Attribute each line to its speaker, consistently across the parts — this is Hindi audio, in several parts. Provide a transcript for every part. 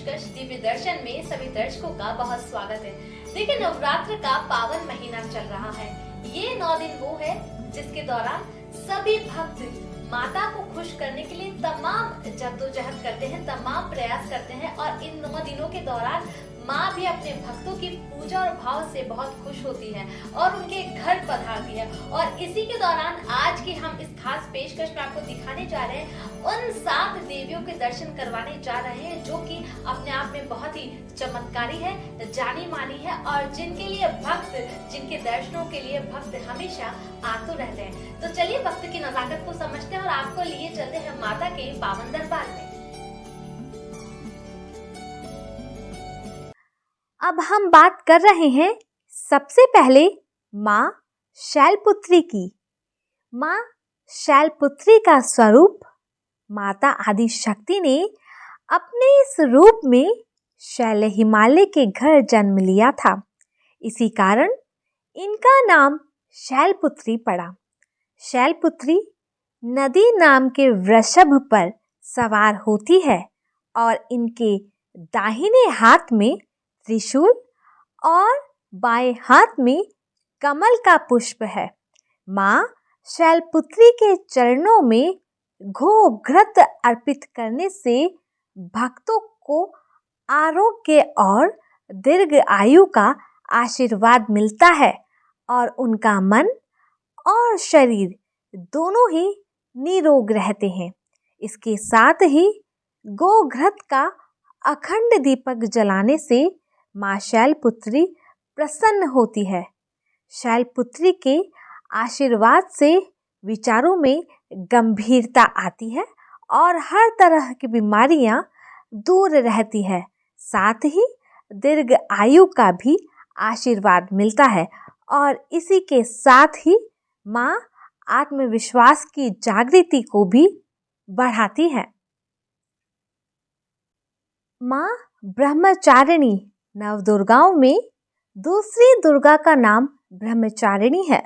Speaker 1: पेशकश दिव्य दर्शन में सभी दर्शकों का बहुत स्वागत है। देखिए, नवरात्र का पावन महीना चल रहा है। ये 9 दिन वो है जिसके दौरान सभी भक्त माता को खुश करने के लिए तमाम जद्दोजहद करते हैं, तमाम प्रयास करते हैं और इन 9 दिनों के दौरान माँ भी अपने भक्तों की पूजा और भाव से बहुत खुश होती है और उनके घर पधारती है। और इसी के दौरान आज की हम इस खास पेशकश में आपको दिखाने जा रहे हैं उन 7 देवियों के दर्शन करवाने जा रहे हैं जो कि अपने आप में बहुत ही चमत्कारी है, जानी मानी है और जिनके लिए भक्त, जिनके दर्शनों के लिए भक्त हमेशा आतुर रहते हैं। तो चलिए भक्त की नजाकत को समझते हैं और आपको लिए चलते हैं माता के पावन दरबार में।
Speaker 2: अब हम बात कर रहे हैं सबसे पहले माँ शैलपुत्री की। माँ शैलपुत्री का स्वरूप माता आदि शक्ति ने अपने इस रूप में शैल हिमालय के घर जन्म लिया था। इसी कारण इनका नाम शैलपुत्री पड़ा। शैलपुत्री नदी नाम के वृषभ पर सवार होती है और इनके दाहिने हाथ में त्रिशूल और बाएं हाथ में कमल का पुष्प है। माँ शैलपुत्री के चरणों में घोघृत अर्पित करने से भक्तों को आरोग्य और दीर्घ आयु का आशीर्वाद मिलता है और उनका मन और शरीर दोनों ही निरोग रहते हैं। इसके साथ ही गोघृत का अखंड दीपक जलाने से माँ शैलपुत्री प्रसन्न होती है। शैलपुत्री के आशीर्वाद से विचारों में गंभीरता आती है और हर तरह की बीमारियां दूर रहती है। साथ ही दीर्घ आयु का भी आशीर्वाद मिलता है और इसी के साथ ही माँ आत्मविश्वास की जागृति को भी बढ़ाती है। माँ ब्रह्मचारिणी नवदुर्गाओं में दूसरी दुर्गा का नाम ब्रह्मचारिणी है।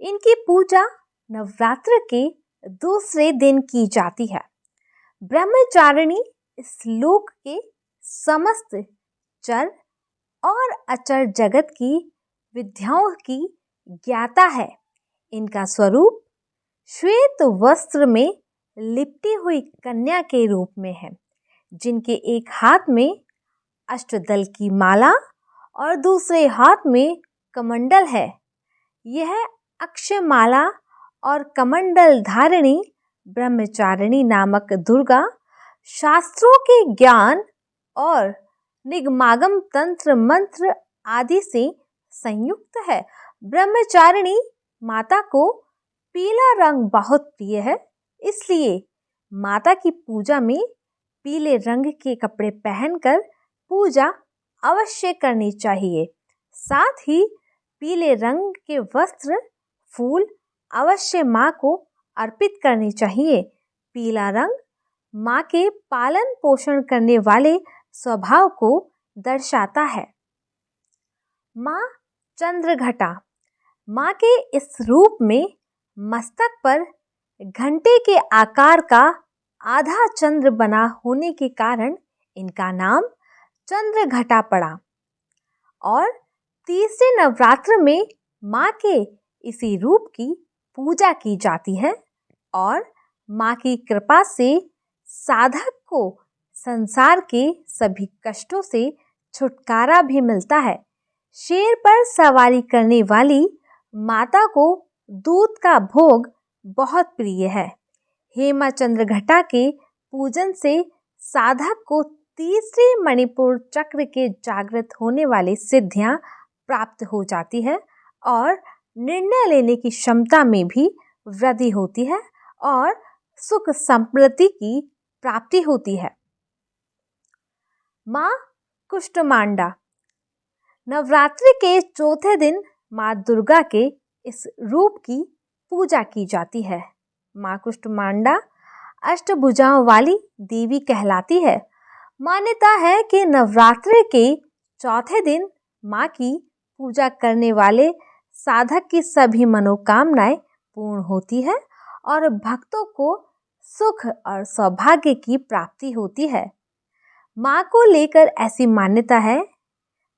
Speaker 2: इनकी पूजा नवरात्र के दूसरे दिन की जाती है। ब्रह्मचारिणी इस लोक के समस्त चर और अचर जगत की विद्याओं की ज्ञाता है। इनका स्वरूप श्वेत वस्त्र में लिपटी हुई कन्या के रूप में है, जिनके एक हाथ में अष्टदल की माला और दूसरे हाथ में कमंडल है। यह अक्षयमाला और कमंडल धारिणी ब्रह्मचारिणी नामक दुर्गा शास्त्रों के ज्ञान और निगमागम तंत्र मंत्र आदि से संयुक्त है। ब्रह्मचारिणी माता को पीला रंग बहुत प्रिय है, इसलिए माता की पूजा में पीले रंग के कपड़े पहनकर पूजा अवश्य करनी चाहिए। साथ ही पीले रंग के वस्त्र, फूल अवश्य माँ को अर्पित करनी चाहिए। पीला रंग माँ के पालन पोषण करने वाले स्वभाव को दर्शाता है। माँ चंद्रघटा। माँ के इस रूप में मस्तक पर घंटे के आकार का आधा चंद्र बना होने के कारण इनका नाम चंद्रघटा पड़ा। और तीसरे नवरात्र में माँ के इसी रूप की पूजा की जाती है और माँ की कृपा से साधक को संसार के सभी कष्टों से छुटकारा भी मिलता है। शेर पर सवारी करने वाली माता को दूध का भोग बहुत प्रिय है। हेमा चंद्रघटा के पूजन से साधक को तीसरे मणिपुर चक्र के जागृत होने वाली सिद्धियां प्राप्त हो जाती है और निर्णय लेने की क्षमता में भी वृद्धि होती है और सुख समृद्धि की प्राप्ति होती है। माँ कुष्ठमांडा। नवरात्रि के चौथे दिन माँ दुर्गा के इस रूप की पूजा की जाती है। माँ कुष्ठमांडा अष्टभुजाओं वाली देवी कहलाती है। मान्यता है कि नवरात्रि के चौथे दिन माँ की पूजा करने वाले साधक की सभी मनोकामनाएं पूर्ण होती है और भक्तों को सुख और सौभाग्य की प्राप्ति होती है। माँ को लेकर ऐसी मान्यता है,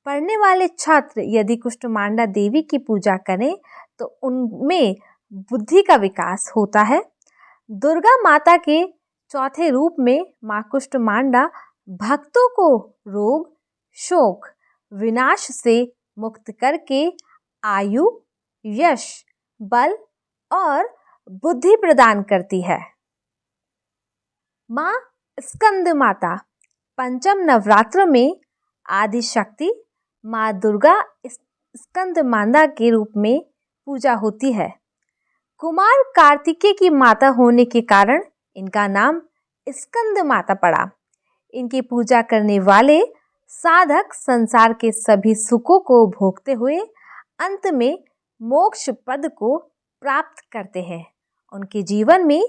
Speaker 2: पढ़ने वाले छात्र यदि कुष्मांडा देवी की पूजा करें तो उनमें बुद्धि का विकास होता है। दुर्गा माता के चौथे रूप में माँ कुष्मांडा भक्तों को रोग, शोक, विनाश से मुक्त करके आयु, यश, बल और बुद्धि प्रदान करती है। माँ स्कंद माता पंचम नवरात्र में आदि शक्ति माँ दुर्गा स्कंद माता के रूप में पूजा होती है। कुमार कार्तिकेय की माता होने के कारण इनका नाम स्कंद माता पड़ा। इनकी पूजा करने वाले साधक संसार के सभी सुखों को भोगते हुए अंत में मोक्ष पद को प्राप्त करते हैं। उनके जीवन में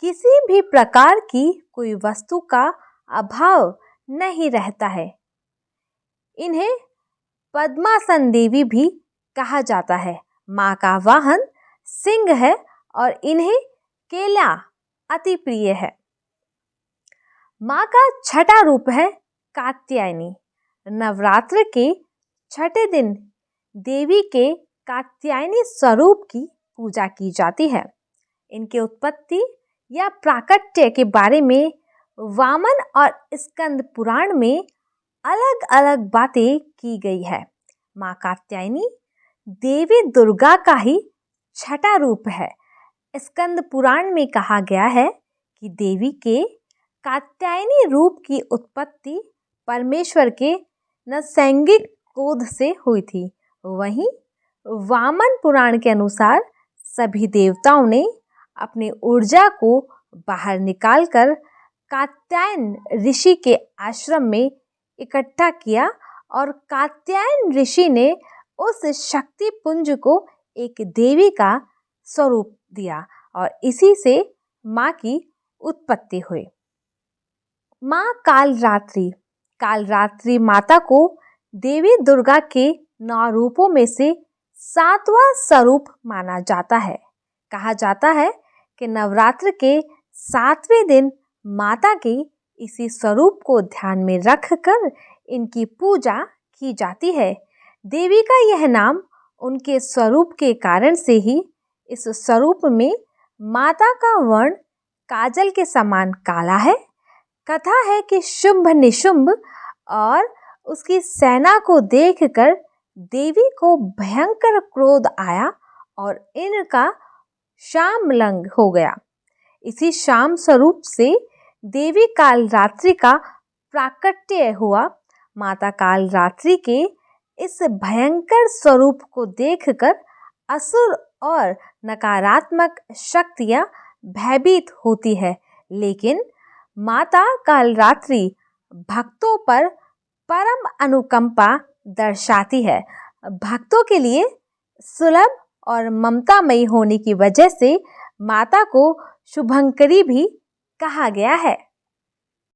Speaker 2: किसी भी प्रकार की कोई वस्तु का अभाव नहीं रहता है। इन्हें पद्मासन देवी भी कहा जाता है। माँ का वाहन सिंह है और इन्हें केला अति प्रिय है। माँ का छठा रूप है कात्यायनी। नवरात्र के छठे दिन देवी के कात्यायनी स्वरूप की पूजा की जाती है। इनके उत्पत्ति या प्राकट्य के बारे में वामन और स्कंद पुराण में अलग अलग बातें की गई है। माँ कात्यायनी देवी दुर्गा का ही छठा रूप है। स्कंद पुराण में कहा गया है कि देवी के कात्यायनी रूप की उत्पत्ति परमेश्वर के नैसर्गिक क्रोध से हुई थी। वहीं वामन पुराण के अनुसार सभी देवताओं ने अपनी ऊर्जा को बाहर निकालकर कात्यायन ऋषि के आश्रम में इकट्ठा किया और कात्यायन ऋषि ने उस शक्ति पुंज को एक देवी का स्वरूप दिया और इसी से माँ की उत्पत्ति हुई। माँ कालरात्रि माता को देवी दुर्गा के 9 रूपों में से 7वां स्वरूप माना जाता है। कहा जाता है कि नवरात्र के 7वें दिन माता के इसी स्वरूप को ध्यान में रखकर इनकी पूजा की जाती है। देवी का यह नाम उनके स्वरूप के कारण से ही इस स्वरूप में माता का वर्ण काजल के समान काला है। कथा है कि शुंभ निशुंभ और उसकी सेना को देखकर देवी को भयंकर क्रोध आया और इनका शामलंग हो गया। इसी शाम स्वरूप से देवी कालरात्रि का प्राकट्य हुआ। माता कालरात्रि के इस भयंकर स्वरूप को देखकर असुर और नकारात्मक शक्तियां भयभीत होती है, लेकिन माता कालरात्रि भक्तों पर परम अनुकंपा दर्शाती है। भक्तों के लिए सुलभ और ममतामयी होने की वजह से माता को शुभंकरी भी कहा गया है।